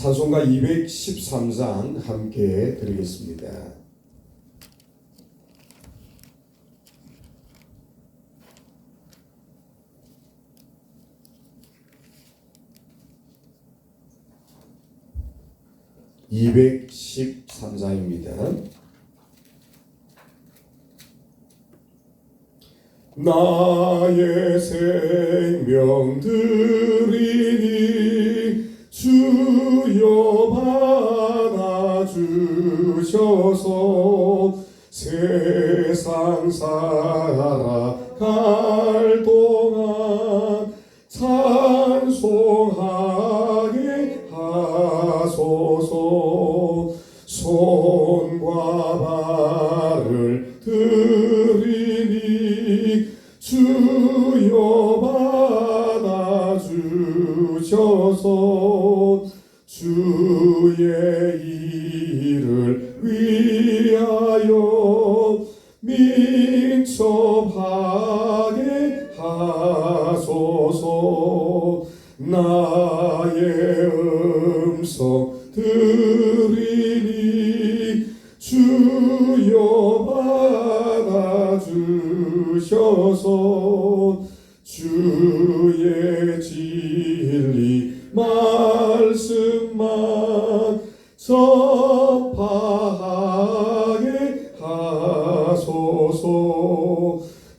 찬송가 213장 함께 드리겠습니다. (213장입니다) 나의 생명 드리니 주여 받아주셔서 세상 살아갈 동안 찬송하게 하소서. 손과 발을 드리니 주여 받아주셔서 주의 일을 위하여 민첩하게 하소서. 나의 음성 드리니 주여 받아주셔서 주의 진리 말씀만 전파하게 하소서.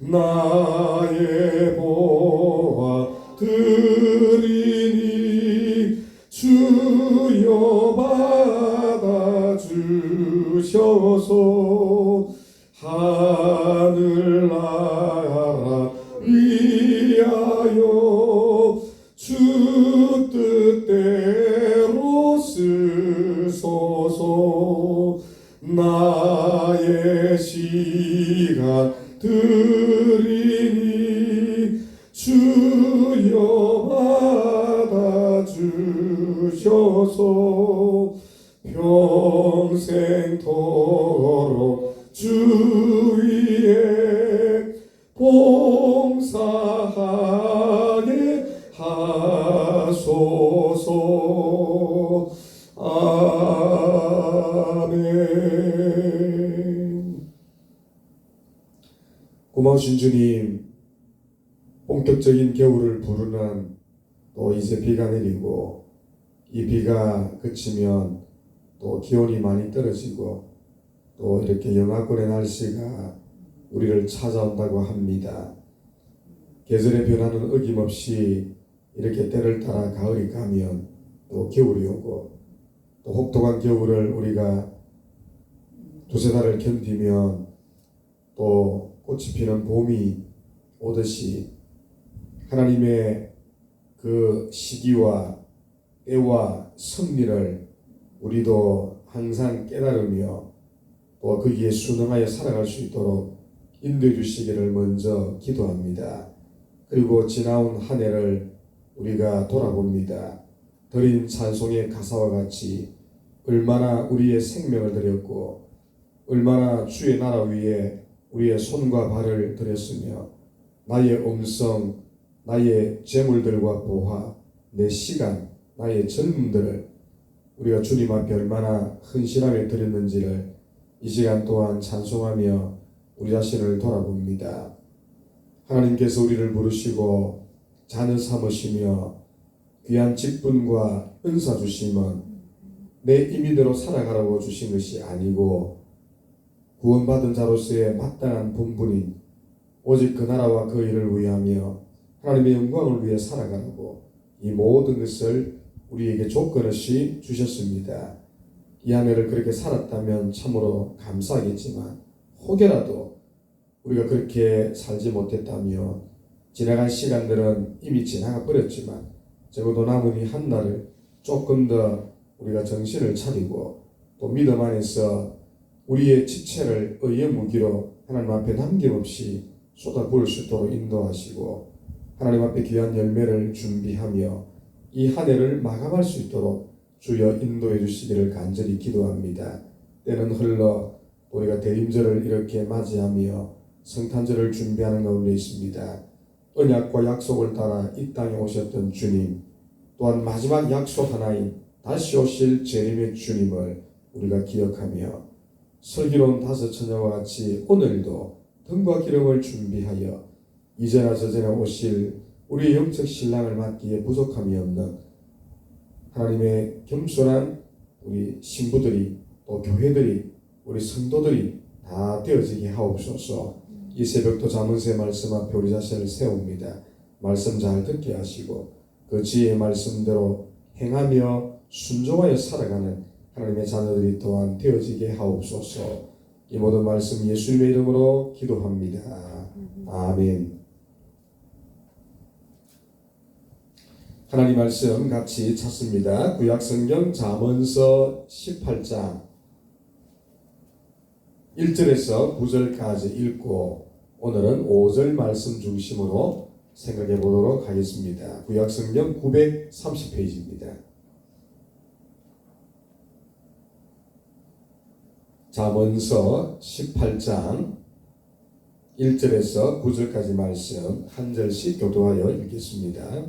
나의 보화 드리니 주여 받아주셔서 하늘나라 위하여 주 뜻대로 쓰소서. 나의 시간 드리니 주여 받아주셔서 평생토록 주 위에 봉사하게 하소서. 아멘. 고마우신 주님, 본격적인 겨울을 부르는 또 이제 비가 내리고 이 비가 그치면 또 기온이 많이 떨어지고 또 이렇게 영하권의 날씨가 우리를 찾아온다고 합니다. 계절의 변화는 어김없이 이렇게 때를 따라 가을이 가면 또 겨울이 오고 또 혹독한 겨울을 우리가 두세 달을 견디면 또 꽃이 피는 봄이 오듯이 하나님의 그 시기와 때와 섭리를 우리도 항상 깨달으며 또 거기에 순응하여 살아갈 수 있도록 인도해 주시기를 먼저 기도합니다. 그리고 지나온 한 해를 우리가 돌아봅니다. 드린 찬송의 가사와 같이 얼마나 우리의 생명을 드렸고 얼마나 주의 나라 위에 우리의 손과 발을 들였으며 나의 음성, 나의 재물들과 보화, 내 시간, 나의 젊음들을 우리가 주님 앞에 얼마나 헌신하며 드렸는지를 이 시간 동안 찬송하며 우리 자신을 돌아봅니다. 하나님께서 우리를 부르시고 자녀 삼으시며 귀한 직분과 은사 주심은 내 임의대로 살아가라고 주신 것이 아니고 구원받은 자로서의 마땅한 본분인 오직 그 나라와 그 일을 위하며 하나님의 영광을 위해 살아가라고 이 모든 것을 우리에게 조건 없이 주셨습니다. 이 한 해를 그렇게 살았다면 참으로 감사하겠지만 혹여라도 우리가 그렇게 살지 못했다면 지나간 시간들은 이미 지나가 버렸지만 적어도 남은 이 한 날을 조금 더 우리가 정신을 차리고 또 믿음 안에서 우리의 지체를 의의 무기로 하나님 앞에 남김없이 쏟아부을 수 있도록 인도하시고 하나님 앞에 귀한 열매를 준비하며 이 한 해를 마감할 수 있도록 주여 인도해 주시기를 간절히 기도합니다. 때는 흘러 우리가 대림절을 이렇게 맞이하며 성탄절을 준비하는 가운데 있습니다. 언약과 약속을 따라 이 땅에 오셨던 주님, 또한 마지막 약속 하나인 다시 오실 재림의 주님을 우리가 기억하며 슬기로운 다섯 처녀와 같이 오늘도 등과 기름을 준비하여 이제나 저제나 오실 우리의 영적 신랑을 맞기에 부족함이 없는 하나님의 겸손한 우리 신부들이 또 교회들이 우리 성도들이 다 되어지게 하옵소서. 이 새벽도 잠언서의 말씀 앞에 우리 자신을 세웁니다. 말씀 잘 듣게 하시고 그 지혜의 말씀대로 행하며 순종하여 살아가는 하나님의 자녀들이 또한 되어지게 하옵소서. 이 모든 말씀 예수님의 이름으로 기도합니다. 아멘. 하나님 말씀 같이 찾습니다. 구약성경 잠언서 18장 1절에서 9절까지 읽고 오늘은 5절 말씀 중심으로 생각해 보도록 하겠습니다. 구약성경 930페이지입니다. 잠언서 18장 1절에서 9절까지 말씀 한 절씩 교도하여 읽겠습니다.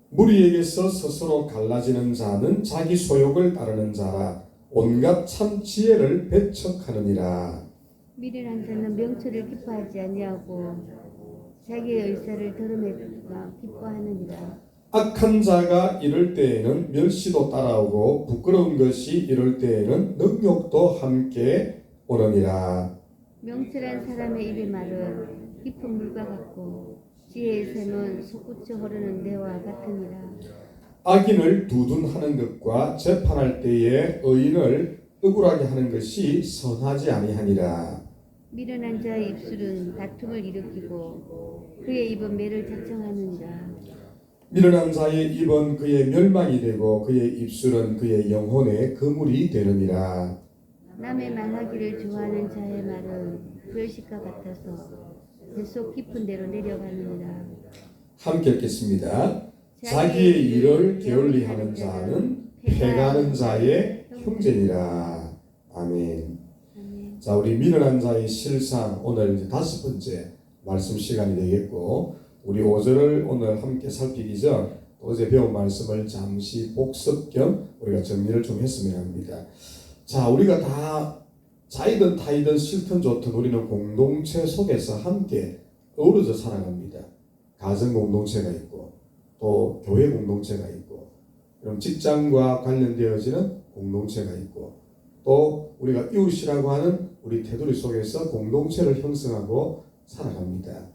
무리에게서 스스로 갈라지는 자는 자기 소욕을 따르는 자라 온갖 참 지혜를 배척하느니라. 미련한 자는 명철을 기뻐하지 아니하고 자기의 의사를 드러내고 기뻐하느니라. 악한 자가 이럴 때에는 멸시도 따라오고 부끄러운 것이 이럴 때에는 능욕도 함께 오느니라. 명철한 사람의 입의 말은 깊은 물과 같고 지혜의 샘은 솟구쳐 흐르는 대와 같으니라. 악인을 두둔하는 것과 재판할 때에 의인을 억울하게 하는 것이 선하지 아니하니라. 미련한 자의 입술은 다툼을 일으키고 그의 입은 매를 자청하느니라. 미련한 자의 입은 그의 멸망이 되고 그의 입술은 그의 영혼의 그물이 되느니라. 남의 말하기를 좋아하는 자의 말은 별식과 같아서 뱃속 깊은 데로 내려가느니라. 함께 읽겠습니다. 자기의 일을 게을리하는 자는 패가는 자의 형제니라. 아멘. 자, 우리 미련한 자의 실상 오늘 이제 5번째 말씀 시간이 되겠고 우리 5절을 오늘 함께 살피기 전 어제 배운 말씀을 잠시 복습 겸 우리가 정리를 좀 했으면 합니다. 자, 우리가 다 자이든 타이든 싫든 좋든 우리는 공동체 속에서 함께 어우러져 살아갑니다. 가정 공동체가 있고 또 교회 공동체가 있고 그럼 직장과 관련되어지는 공동체가 있고 또 우리가 이웃이라고 하는 우리 테두리 속에서 공동체를 형성하고 살아갑니다.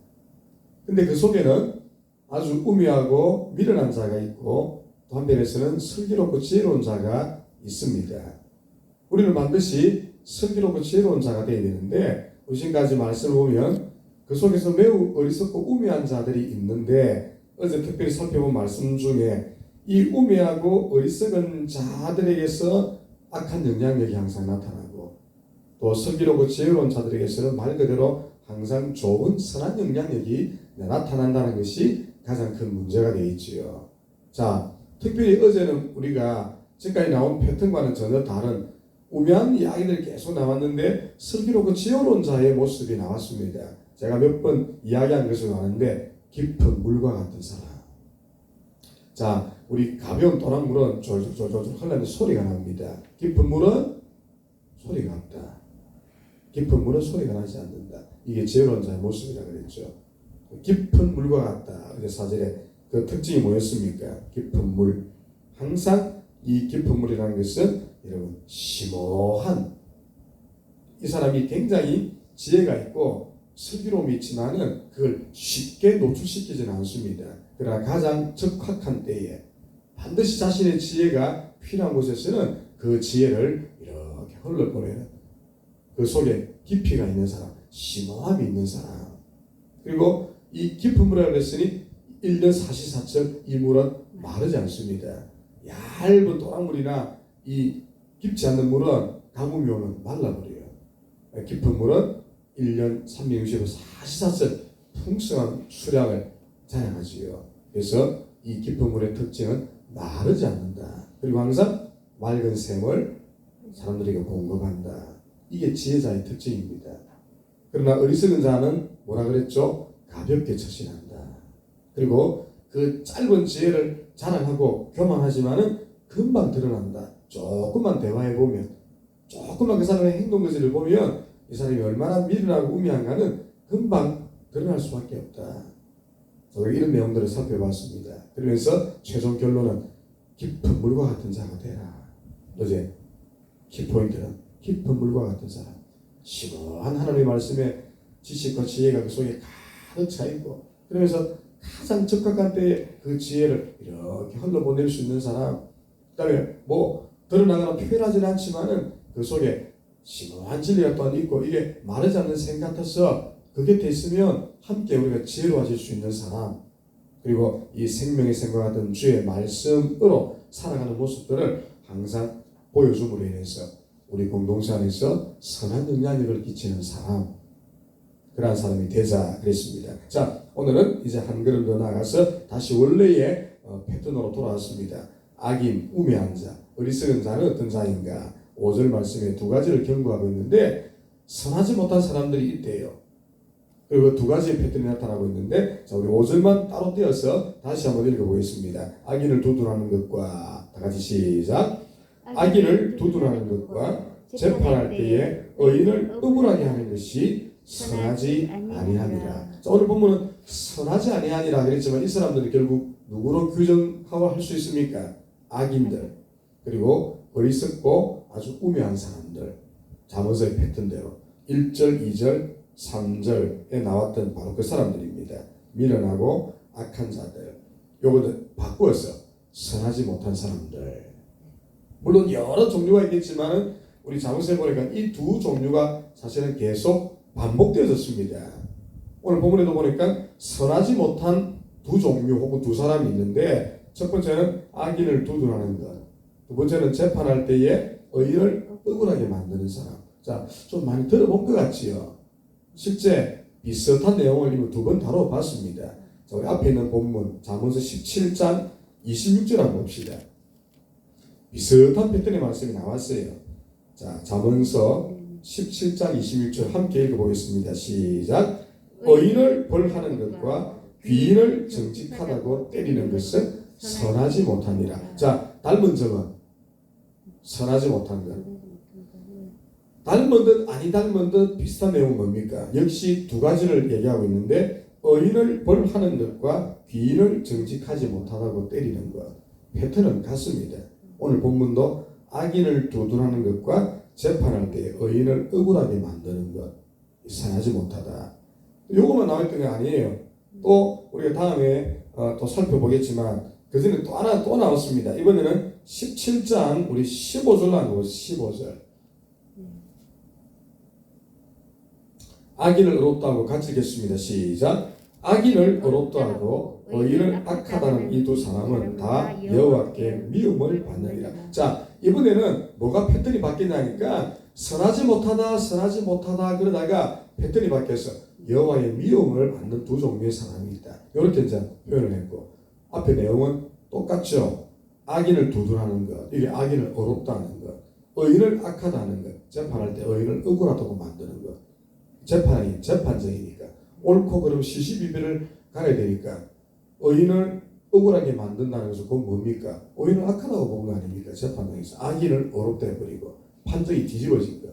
근데 그 속에는 아주 우매하고 미련한 자가 있고 또 한편에서는 슬기롭고 지혜로운 자가 있습니다. 우리는 반드시 슬기롭고 지혜로운 자가 되어야 되는데 지금까지 말씀을 보면 그 속에서 매우 어리석고 우매한 자들이 있는데 어제 특별히 살펴본 말씀 중에 이 우매하고 어리석은 자들에게서 악한 영향력이 항상 나타나고 또 슬기롭고 지혜로운 자들에게서는 말 그대로 항상 좋은 선한 영향력이 나타난다는 것이 가장 큰 문제가 되어 있지요. 자, 특별히 어제는 우리가 지금까지 나온 패턴과는 전혀 다른 우매한 이야기들이 계속 나왔는데 슬기롭고 지혜로운 자의 모습이 나왔습니다. 제가 몇 번 이야기한 것을 아는데 깊은 물과 같은 사람. 자, 우리 가벼운 또랑물은 졸졸 흘러는 소리가 납니다. 깊은 물은 소리가 없다. 깊은 물은 소리가 나지 않는다. 이게 지혜로운 자의 모습이라고 그랬죠. 깊은 물과 같다. 근데 사절에 그 특징이 뭐였습니까? 깊은 물. 항상 이 깊은 물이라는 것은 여러분 심오한 이 사람이 굉장히 지혜가 있고 슬기로움이 있지만은 그걸 쉽게 노출시키지는 않습니다. 그러나 가장 적확한 때에 반드시 자신의 지혜가 필요한 곳에서는 그 지혜를 이렇게 흘러보내는 그 속에 깊이가 있는 사람, 심오함이 있는 사람. 그리고 이 깊은 물이라고 했으니 1년 사시사철 이 물은 마르지 않습니다. 얇은 또랑물이나 이 깊지 않는 물은 가뭄이 오면 말라버려요. 깊은 물은 1년 365 사시사철 풍성한 수량을 자랑하지요. 그래서 이 깊은 물의 특징은 마르지 않는다. 그리고 항상 맑은 샘을 사람들에게 공급한다. 이게 지혜자의 특징입니다. 그러나 어리석은 자는 뭐라 그랬죠? 가볍게 처신한다. 그리고 그 그 짧은 지혜를 자랑하고 교만하지만은 금방 드러난다. 조금만 대화해보면, 조금만 그 사람의 행동거지를 보면 이 사람이 얼마나 미련하고 우매한가는 금방 드러날 수밖에 없다. 우리가 이런 내용들을 살펴봤습니다. 그러면서 최종 결론은 깊은 물과 같은 자가 되라. 어제 키포인트는 깊은 물과 같은 사람, 심오한 하나님의 말씀에 지식과 지혜가 그 속에 가득 차 있고, 그러면서 가장 적합한 때에 그 지혜를 이렇게 흘러보낼 수 있는 사람, 그다음에 뭐 드러나거나 표현하지는 않지만은 그 속에 심오한 진리가 또한 있고, 이게 마르지 않는 생 같아서 그 곁에 있으면 함께 우리가 지혜로워질 수 있는 사람, 그리고 이 생명의 생과 같은 주의 말씀으로 살아가는 모습들을 항상 보여줌으로 인해서 우리 공동체 안에서 선한 영향력을 끼치는 사람, 그러한 사람이 되자 그랬습니다. 자, 오늘은 이제 한 걸음 더 나가서 다시 원래의 패턴으로 돌아왔습니다. 악인, 우매한 자, 어리석은 자는 어떤 자인가? 5절 말씀에 두 가지를 경고하고 있는데, 선하지 못한 사람들이 있대요. 그리고 두 가지의 패턴이 나타나고 있는데, 자, 우리 5절만 따로 떼어서 다시 한번 읽어보겠습니다. 악인을 두둔하는 것과, 다 같이 시작. 악인을 두둔하는 것과 재판할 때에 의인을 억울하게 하는 것이 선하지 아니하니라. 자, 오늘 본문은 선하지 아니하니라 그랬지만 이 사람들은 결국 누구로 규정할 수 있습니까? 악인들, 그리고 어리석고 아주 우매한 사람들. 잠언서의 패턴대로 1절, 2절, 3절에 나왔던 바로 그 사람들입니다. 미련하고 악한 자들. 요거는 바꾸어서 선하지 못한 사람들. 물론 여러 종류가 있겠지만은 우리 잠언서에 보니까 이 두 종류가 사실은 계속 반복되어졌습니다. 오늘 본문에도 보니까 선하지 못한 두 종류 혹은 두 사람이 있는데, 첫 번째는 악인을 두둔하는 것, 두 번째는 재판할 때에 의인을 억울하게 만드는 사람. 자, 좀 많이 들어본 것 같지요? 실제 비슷한 내용을 이미 두 번 다뤄봤습니다. 자, 우리 앞에 있는 본문 잠언서 17장 26절 한번 봅시다. 비슷한 패턴의 말씀이 나왔어요. 자, 잠언서 17장 26절 함께 읽어보겠습니다. 시작. 의인을 벌하는 것과 귀인을 정직하다고 때리는 것은 선하지 못하니라. 자, 닮은 점은 선하지 못한 것. 닮은 듯 아니 닮은 듯 비슷한 내용은 뭡니까? 역시 두 가지를 얘기하고 있는데, 의인을 벌하는 것과 귀인을 정직하지 못하다고 때리는 것. 패턴은 같습니다. 오늘 본문도 악인을 두둔하는 것과 재판할 때 의인을 억울하게 만드는 것, 선하지 못하다. 요것만 나왔던 게 아니에요. 또 우리가 다음에 또 살펴보겠지만 그 전에 또 하나 또 나왔습니다. 이번에는 17장 우리 15절 나오고 15절. 악인을 의롭다 하고 같이 읽겠습니다. 시작. 악인을 의롭다 하고 의인을 악하다는 이 두 사람은 다 여호와께 미움을 받느니라. 자, 이번에는 뭐가 패턴이 바뀌냐니까 선하지 못하다 그러다가 패턴이 바뀌어서 여호와의 미움을 받는 두 종류의 사람이 있다. 이렇게 이제 표현을 했고, 앞에 내용은 똑같죠. 악인을 두둔하는 것, 이게 악인을 의롭다 하는 것, 의인을 악하다 하는 것, 재판할 때 의인을 억울하다고 만드는 것. 재판이 재판정이니까 옳고 그름 시시비비를 가려야 되니까 의인을 억울하게 만든다는 것은 그건 뭡니까? 의인을 악하다고 본 거 아닙니까? 재판정에서 악인을 의롭다 해버리고 판정이 뒤집어진 거.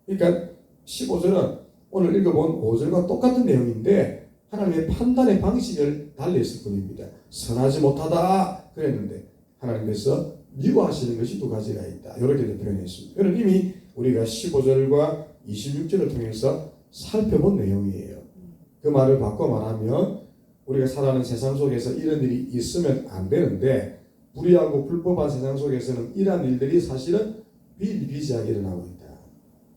그러니까 15절은 오늘 읽어본 5절과 똑같은 내용인데 하나님의 판단의 방식을 달리했을 뿐입니다. 선하지 못하다 그랬는데 하나님께서 미워하시는 것이 두 가지가 있다. 이렇게 표현했습니다. 이는 이미 우리가 15절과 26절을 통해서 살펴본 내용이에요. 그 말을 바꿔 말하면 우리가 살아가는 세상 속에서 이런 일이 있으면 안 되는데, 불의하고 불법한 세상 속에서는 이러한 일들이 사실은 비일비재하게 일어나고 있다.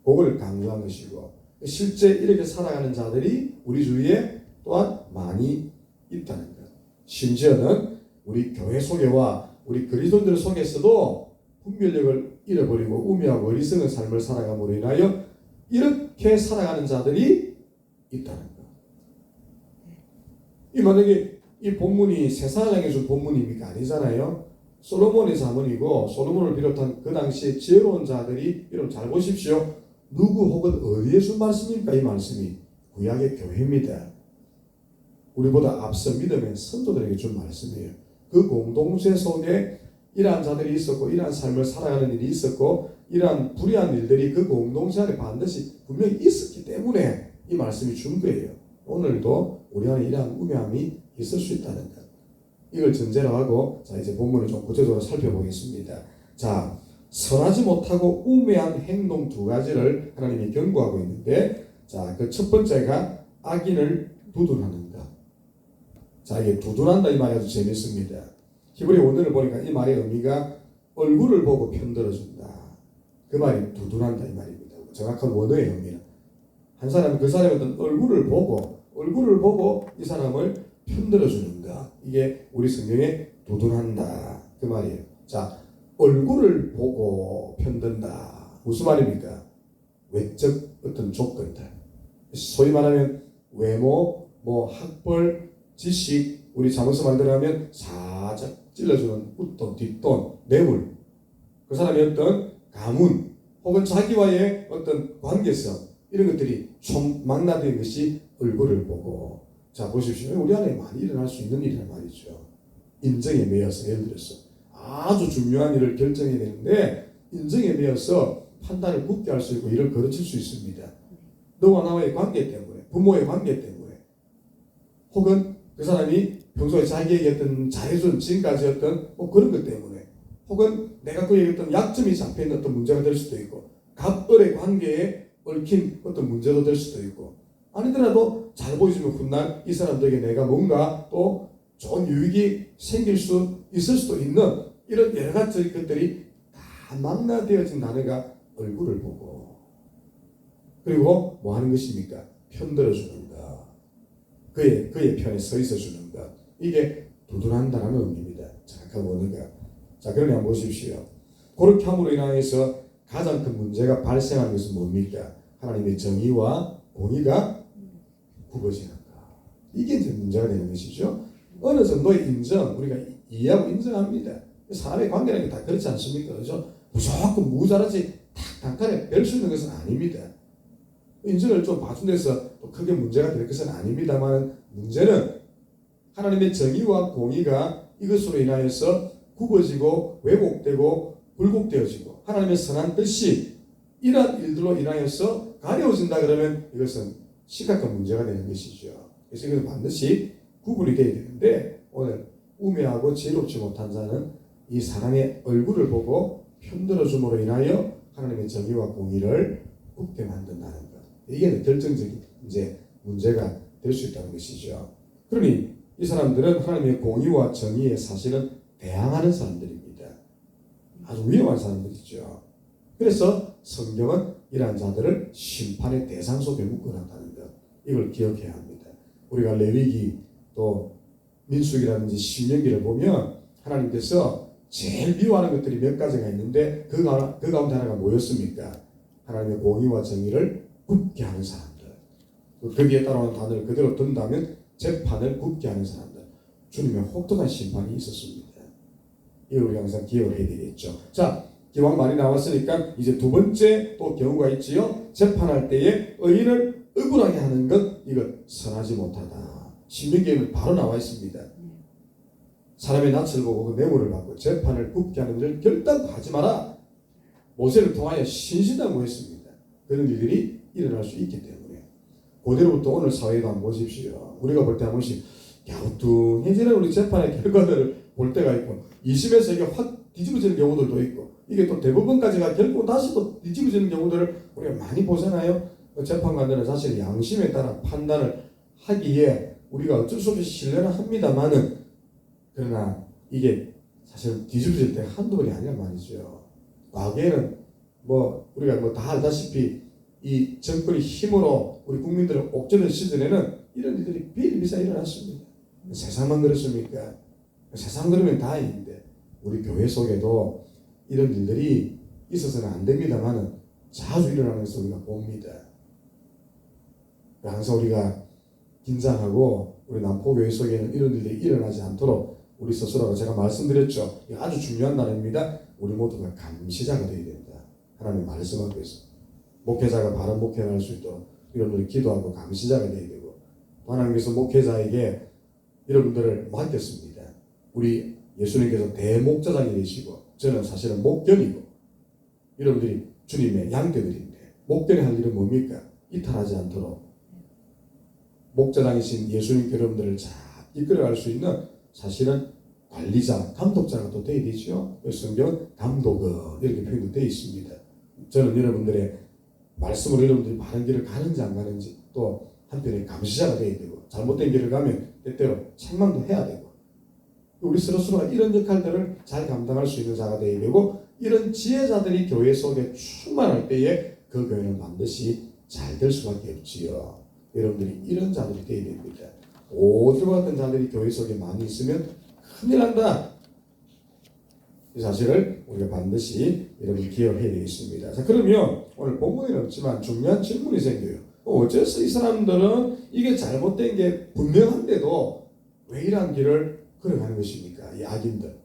그걸 강조한 것이고, 실제 이렇게 살아가는 자들이 우리 주위에 또한 많이 있다는 것. 심지어는 우리 교회 속에와 우리 그리스도인들 속에서도 분별력을 잃어버리고 우매하고 어리석은 삶을 살아감으로 인하여 이렇게 살아가는 자들이 있다는 것. 이 만약에 이 본문이 세상을 향해 준 본문입니까? 아니잖아요. 솔로몬의 자문이고, 솔로몬을 비롯한 그 당시에 지혜로운 자들이, 여러분 잘 보십시오. 누구 혹은 어디에 준 말씀입니까? 이 말씀이 구약의 교회입니다. 우리보다 앞서 믿음의 선조들에게 준 말씀이에요. 그 공동체 속에 이러한 자들이 있었고 이러한 삶을 살아가는 일이 있었고 이러한 불의한 일들이 그 공동체 안에 반드시 분명히 있었기 때문에 이 말씀이 준 거예요. 오늘도 우리 안에 이러한 우매함이 있을 수 있다는 것. 이걸 전제로 하고 자 이제 본문을 좀 구체적으로 살펴보겠습니다. 자, 선하지 못하고 우매한 행동 두 가지를 하나님이 경고하고 있는데 자, 그 첫 번째가 악인을 두둔하는 것. 자, 이게 두둔한다 이 말이 아주 재밌습니다. 히브리 원어를 보니까 이 말의 의미가 얼굴을 보고 편들어준다. 그 말이 두둔한다 이 말입니다. 정확한 원어의 의미는 한 사람이 그 사람의 어떤 얼굴을 보고 이 사람을 편들어주는 것. 이게 우리 성경에 두둔한다 그 말이에요. 자, 얼굴을 보고 편든다. 무슨 말입니까? 외적 어떤 조건들. 소위 말하면 외모, 학벌, 지식, 우리 자문서 말대로 하면 살짝 찔러주는 웃돈, 뒷돈, 뇌물. 그 사람의 어떤 가문, 혹은 자기와의 어떤 관계성, 이런 것들이 총망라된 것이 얼굴을 보고. 자, 보십시오. 우리 안에 많이 일어날 수 있는 일이란 말이죠. 인정에 매여서, 예를 들어서 아주 중요한 일을 결정해야 되는데 인정에 매여서 판단을 굳게 할 수 있고 일을 거르칠 수 있습니다. 너와 나와의 관계 때문에, 부모의 관계 때문에, 혹은 그 사람이 평소에 자기에게 어떤 잘해준 지금까지 어떤 그런 것 때문에, 혹은 내가 그에게 어떤 약점이 잡혀있는 어떤 문제가 될 수도 있고, 갑을의 관계에 얽힌 어떤 문제도 될 수도 있고, 아니더라도 잘 보여주면 훗날 이 사람들에게 내가 뭔가 또 좋은 유익이 생길 수 있을 수도 있는 이런 여러 가지 것들이 다 망라되어진 나누가 얼굴을 보고, 그리고 뭐 하는 것입니까? 편들어주는 것. 그의 편에 서 있어주는 것. 이게 두둔한다라는 의미입니다. 정확한 원어가. 자, 그러니 한번 보십시오. 그렇게 함으로 인하여서 가장 큰 문제가 발생하는 것은 뭡니까? 하나님의 정의와 공의가 굽어지는 것. 이게 이제 문제가 되는 것이죠. 어느 정도의 인정, 우리가 이해하고 인정합니다. 사람의 관계라는 게 다 그렇지 않습니까? 그죠? 무조건 무자라지 딱 단칼에 별 수 있는 것은 아닙니다. 인정을 좀 봐준 데서 또 크게 문제가 될 것은 아닙니다만, 문제는 하나님의 정의와 공의가 이것으로 인하여서 굽어지고 왜곡되고 굴곡되어지고 하나님의 선한 뜻이 이러한 일들로 인하여서 가려워진다 그러면 이것은 심각한 문제가 되는 것이죠. 그래서 이것은 반드시 구분이 되어야 되는데, 오늘 우매하고 지혜롭지 못한 자는 이 사람의 얼굴을 보고 편들어줌으로 인하여 하나님의 정의와 공의를 굽게 만든다는 것. 이게 결정적인 이제 문제가 될 수 있다는 것이죠. 그러니 이 사람들은 하나님의 공의와 정의에 사실은 대항하는 사람들입니다. 아주 위험한 사람들이죠. 그래서 성경은 이러한 자들을 심판의 대상 속에 묶어놨다는 것. 이걸 기억해야 합니다. 우리가 레위기 또 민수기라든지 신명기를 보면 하나님께서 제일 미워하는 것들이 몇 가지가 있는데 그 가운데 하나가 뭐였습니까? 하나님의 공의와 정의를 굽게 하는 사람들. 거기에 따라오는 단어를 그대로 든다면 재판을 굽게 하는 사람들. 주님의 혹독한 심판이 있었습니다. 이걸 우리 항상 기억을 해야 되겠죠. 자, 기왕 말이 나왔으니까 이제 두 번째 또 경우가 있지요. 재판할 때에 의인을 억울하게 하는 것, 이것 선하지 못하다. 신명기에는 바로 나와 있습니다. 사람의 낯을 보고 그 뇌물을 받고 재판을 굽게 하는 일을 결단코 하지 마라. 모세를 통하여 신신당부했습니다. 그런 일들이 일어날 수 있기 때문에. 그대로부터 오늘 사회도 한번 보십시오. 우리가 볼 때 한 번씩 갸우뚱해지는 우리 재판의 결과들을 볼 때가 있고 2심에서 이게 확 뒤집어지는 경우들도 있고, 이게 또 대법원까지가 결국 다시 또 뒤집어지는 경우들을 우리가 많이 보잖아요. 재판관들은 사실 양심에 따라 판단을 하기에 우리가 어쩔 수 없이 신뢰는 합니다만은, 그러나 이게 사실 뒤집어질 때 한두 번이 아니란 말이죠. 과거에는 우리가 다 알다시피 이 정권의 힘으로 우리 국민들을 옥죄는 시절에는 이런 일들이 비일비재 일어났습니다. 세상만 그렇습니까? 세상 그러면 다행인데 우리 교회 속에도 이런 일들이 있어서는 안 됩니다만은 자주 일어나는 것을 우리가 봅니다. 항상 우리가 긴장하고 우리 남포교회 속에는 이런 일들이 일어나지 않도록 우리 스스로가, 제가 말씀드렸죠. 아주 중요한 단어입니다. 우리 모두가 감시자가 되어야 된다. 하나님 말씀하고 있습니다. 목회자가 바른 목회를 할 수 있도록 여러분들이 기도하고 감시자가 되어야 되고, 하나님께서 목회자에게 여러분들을 맡겼습니다. 우리 예수님께서 대목자장이 되시고 저는 사실은 목견이고 여러분들이 주님의 양떼들인데 목견이 할 일은 뭡니까? 이탈하지 않도록 목자장이신 예수님께 여러분들을 잘 이끌어갈 수 있는 사실은 관리자, 감독자가 또 되어야 되죠. 그래서 성경은 감독은 이렇게 표현도 되어 있습니다. 저는 여러분들의 말씀으로 여러분들이 바른 길을 가는지 안 가는지 또 한편에 감시자가 되어야 되고 잘못된 길을 가면 때때로 책망도 해야 되고 우리 스스로가 이런 역할들을 잘 감당할 수 있는 자가 되어야 되고 이런 지혜자들이 교회 속에 충만할 때에 그 교회는 반드시 잘 될 수밖에 없지요. 여러분들이 이런 자들이 되어야 됩니다. 오들과 같은 자들이 교회 속에 많이 있으면 큰일 난다. 이 사실을 우리가 반드시 여러분 기억해야 되겠습니다. 자, 그러면 오늘 본문에는 없지만 중요한 질문이 생겨요. 어째서 이 사람들은 이게 잘못된 게 분명한데도 왜 이러한 길을 걸어가는 것입니까? 이 악인들.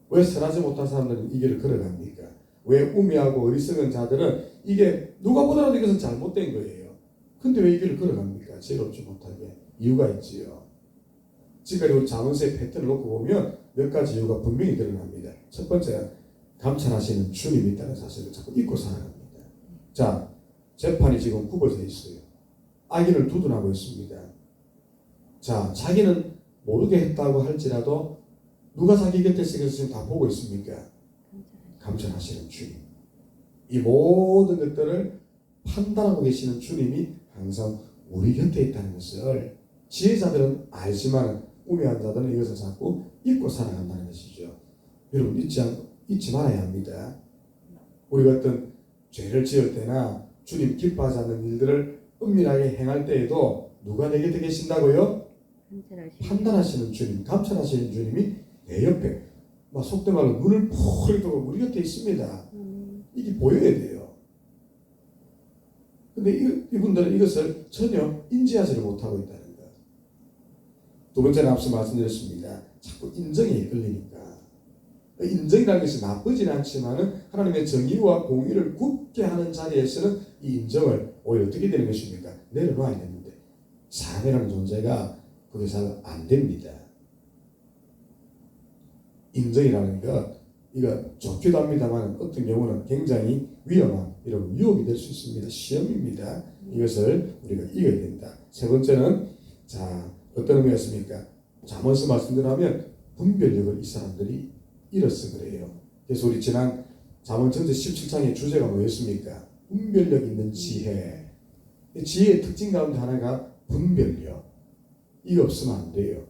왜 선하지 못한 사람들은 이 길을 걸어갑니까? 왜 우매하고 어리석은 자들은 이게 누가 보더라도 이것은 잘못된 거예요. 근데 왜 이 길을 걸어갑니까? 지혜롭지 못하게. 이유가 있지요. 지금까지 우리 자문서의 패턴을 놓고 보면 몇 가지 이유가 분명히 드러납니다. 첫 번째, 감찰하시는 주님이 있다는 사실을 자꾸 잊고 살아갑니다. 자, 재판이 지금 굽어져 있어요. 악인을 두둔하고 있습니다. 자, 자기는 모르게 했다고 할지라도 누가 자기 곁에 있어서 다 보고 있습니까? 감찰하시는 주님. 이 모든 것들을 판단하고 계시는 주님이 항상 우리 곁에 있다는 것을 지혜자들은 알지만 우매한 자들은 이것을 자꾸 잊고 살아간다는 것이죠. 여러분 잊지 말아야 합니다. 우리가 어떤 죄를 지을 때나 주님 기뻐하지 않는 일들을 은밀하게 행할 때에도 누가 내 곁에 계신다고요? 판단하시는 주님, 감찰하시는 주님이 내 옆에 막 속된 말로 눈을 푹 뜨고 우리 곁에 있습니다. 이게 보여야 돼요. 근데 이분들은 이것을 전혀 인지하지를 못하고 있다는 것. 두 번째는 앞서 말씀드렸습니다. 자꾸 인정에 끌리니까. 인정이라는 것이 나쁘지는 않지만은 하나님의 정의와 공의를 굳게 하는 자리에서는 이 인정을 오히려 어떻게 되는 것입니까? 내려놔야 되는데 사람이라는 존재가 그게 잘 안 됩니다. 인정이라는 것 이거 좋기도 합니다만 어떤 경우는 굉장히 위험한 이런 유혹이 될 수 있습니다. 시험입니다. 이것을 우리가 이겨야 된다. 세 번째는 자 어떤 의미가 있습니까? 잠언서 말씀드리면 분별력을 이 사람들이 잃어서 그래요. 그래서 우리 지난 잠언 전체 17장의 주제가 뭐였습니까? 분별력 있는 지혜. 지혜의 특징 가운데 하나가 분별력. 이거 없으면 안 돼요.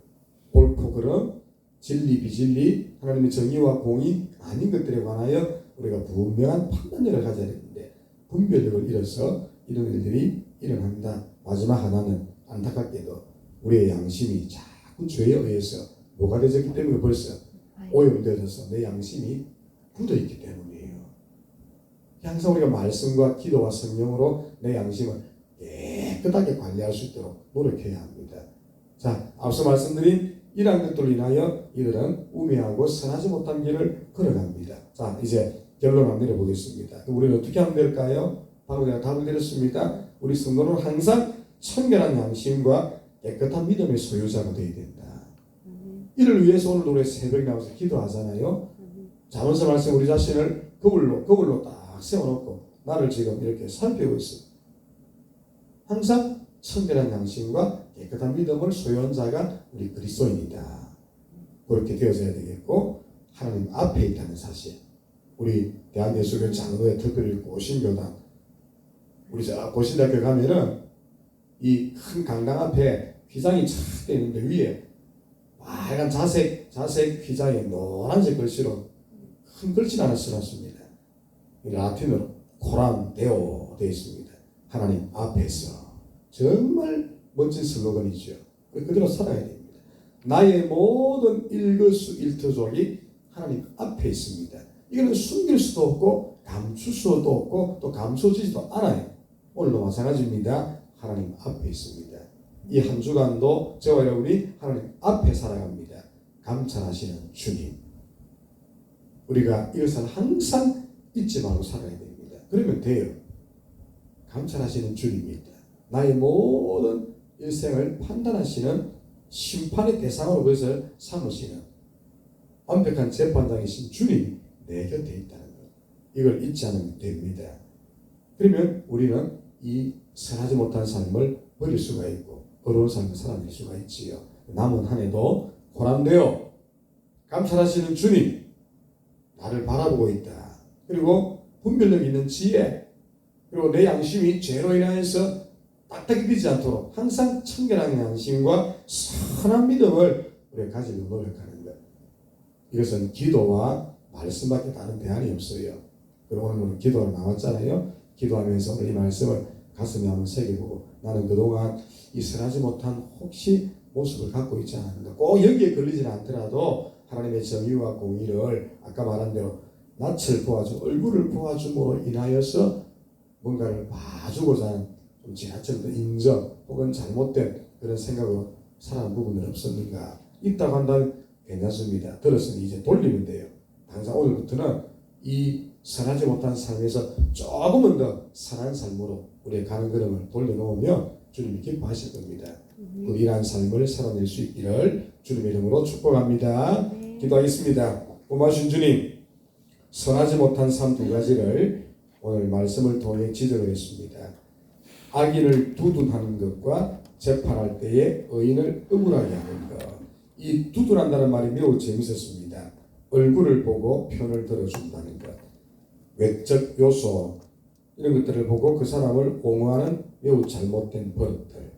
옳고 그름, 진리 비진리, 하나님의 정의와 공의 아닌 것들에 관하여 우리가 분명한 판단력을 가져야 되는데 분별력을 잃어서 이런 일들이 일어난다. 마지막 하나는 안타깝게도 우리의 양심이 자꾸 죄에 의해서 노가되어졌기 때문에 벌써 오염되어져서 내 양심이 굳어있기 때문이에요. 항상 우리가 말씀과 기도와 성령으로 내 양심을 깨끗하게 관리할 수 있도록 노력해야 합니다. 자, 앞서 말씀드린 이러한 것들로 인하여 이들은 우매하고 선하지 못한 길을 걸어갑니다. 자, 이제 결론 한번 내려보겠습니다. 우리는 어떻게 하면 될까요? 바로 내가 답을 드렸습니다. 우리 성도는 항상 청결한 양심과 깨끗한 믿음의 소유자가 되어야 된다. 이를 위해서 오늘 우리 새벽에 나와서 기도하잖아요. 잠언서 말씀 우리 자신을 거울로 딱 세워놓고 나를 지금 이렇게 살피고 있어. 항상 청결한 양심과 깨끗한 믿음을 소유한 자가 우리 그리스도인이다. 그렇게 되어져야 되겠고 하나님 앞에 있다는 사실. 우리 대한예수교 장로회 특별히 고신교단 우리 저 고신대학교 가면은 이 큰 강당 앞에 휘장이 착 되어 있는데 위에 빨간 자색 휘장에 노란색 글씨로 큰 글씨를 하나 써놨습니다. 라틴어로 코람 데오 되어 있습니다. 하나님 앞에서. 정말 멋진 슬로건이죠. 그대로 살아야 됩니다. 나의 모든 일거수일투족이 하나님 앞에 있습니다. 이거는 숨길 수도 없고 감출 수도 없고 또 감춰지지도 않아요. 오늘도 마찬가지입니다. 하나님 앞에 있습니다. 이 한 주간도 저와 여러분이 하나님 앞에 살아갑니다. 감찰하시는 주님. 우리가 이것을 항상 잊지 말고 살아야 됩니다. 그러면 돼요. 감찰하시는 주님이 있다. 나의 모든 일생을 판단하시는 심판의 대상으로 그것을 삼으시는 완벽한 재판장이신 주님이 내 곁에 있다는 것. 이걸 잊지 않으면 됩니다. 그러면 우리는 이 선하지 못한 삶을 버릴 수가 있고 어려운 삶을 살아낼 수가 있지요. 남은 한 해도 보람되어 감찰하시는 주님 나를 바라보고 있다. 그리고 분별력 있는 지혜 그리고 내 양심이 죄로 인하여서 딱딱이 되지 않도록 항상 청결한 양심과 선한 믿음을 우리가 가지고 노력하는 것. 이것은 기도와 말씀밖에 다른 대안이 없어요. 그리고 오늘 기도로 나왔잖아요. 기도하면서 이 말씀을 가슴에 한번 새겨보고 나는 그동안 이 선하지 못한 혹시 모습을 갖고 있지 않았는가. 꼭 여기에 걸리지는 않더라도 하나님의 정의와 공의를 아까 말한 대로 낯을 보아줌, 얼굴을 보아줌으로 인하여서 뭔가를 봐주고자 하는 좀 지나친 인정 혹은 잘못된 그런 생각으로 살아가는 부분은 없었는가. 있다고 한다면 괜찮습니다. 들었으니 이제 돌리면 돼요. 당장 오늘부터는 이 선하지 못한 삶에서 조금은 더 선한 삶으로 우리의 가는 걸음을 돌려놓으면 주님이 기뻐하실 겁니다. 그 일한 삶을 살아낼 수 있기를 주님의 이름으로 축복합니다. 기도하겠습니다. 고마우신 주님, 선하지 못한 삶 두 가지를 오늘 말씀을 통해 지적을 했습니다. 악인을 두둔하는 것과 재판할 때에 의인을 억울하게 하는 것. 이 두둔한다는 말이 매우 재밌었습니다. 얼굴을 보고 편을 들어준다는 것. 외적 요소 이런 것들을 보고 그 사람을 옹호하는 매우 잘못된 버릇들.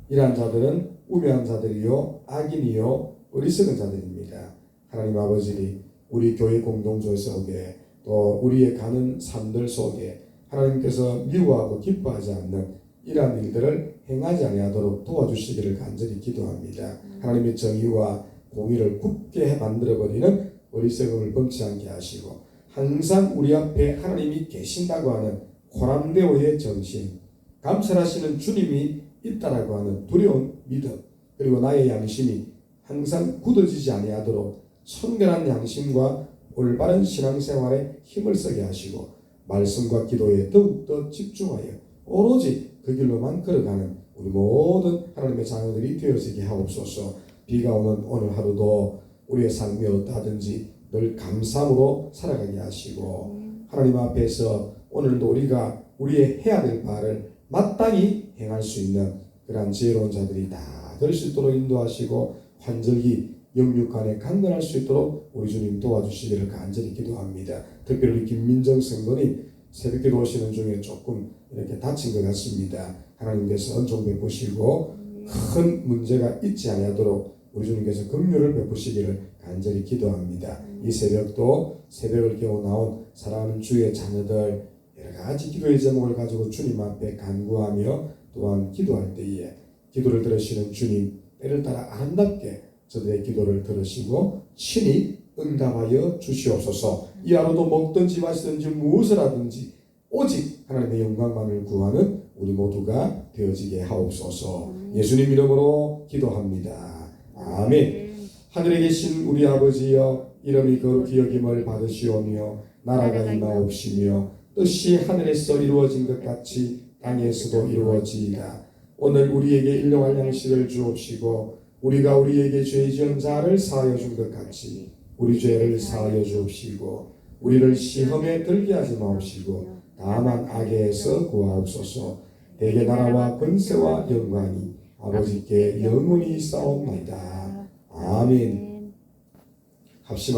이러한 자들은 우매한 자들이요 악인이요 어리석은 자들입니다. 하나님 아버지 우리 교회 공동체 속에 또 우리의 가는 삶들 속에 하나님께서 미워하고 기뻐하지 않는 이러한 일들을 행하지 아니하도록 도와주시기를 간절히 기도합니다. 하나님의 정의와 공의를 굳게 만들어버리는 어리석음을 범치 않게 하시고 항상 우리 앞에 하나님이 계신다고 하는 고람되어의 정신, 감찰하시는 주님이 있다라고 하는 두려운 믿음, 그리고 나의 양심이 항상 굳어지지 아니하도록 선결한 양심과 올바른 신앙생활에 힘을 쓰게 하시고 말씀과 기도에 더욱더 집중하여 오로지 그 길로만 걸어가는 우리 모든 하나님의 자녀들이 되어지게 하옵소서. 비가 오는 오늘 하루도 우리의 삶이 어떠하든지 늘 감사함으로 살아가게 하시고 하나님 앞에서 오늘도 우리가 우리의 해야 될 바를 마땅히 행할 수 있는 그러한 지혜로운 자들이 다 될 수 있도록 인도하시고 환절기 영육간에 강건할 수 있도록 우리 주님 도와주시기를 간절히 기도합니다. 특별히 김민정 성도님 새벽기도 오시는 중에 조금 이렇게 다친 것 같습니다. 하나님께서 은총 베푸시고 큰 문제가 있지 아니하도록 우리 주님께서 긍휼을 베푸시기를 간절히 기도합니다. 이 새벽도 새벽을 깨워 나온 사랑하는 주의 자녀들 여러 가지 기도의 제목을 가지고 주님 앞에 간구하며 또한 기도할 때에 기도를 들으시는 주님 때를 따라 아름답게 저들의 기도를 들으시고 친히 응답하여 주시옵소서. 이 하루도 먹든지 마시든지 무엇을 하든지 오직 하나님의 영광만을 구하는 우리 모두가 되어지게 하옵소서. 예수님 이름으로 기도합니다. 아멘. 하늘에 계신 우리 아버지여 이름이 거룩히 여김을 받으시오며 나라가 임하옵시며 뜻이 하늘에서 이루어진 것 같이 땅에서도 이루어지이다. 오늘 우리에게 일용할 양식을 주옵시고 우리가 우리에게 죄 지은 자를 사하여 준 것 같이 우리 죄를 사하여 주옵시고 우리를 시험에 들게 하지 마옵시고 다만 악에서 구하옵소서. 대개 나라와 권세와 영광이 아버지께 영원히 있사옵나이다. 아멘. 합심하게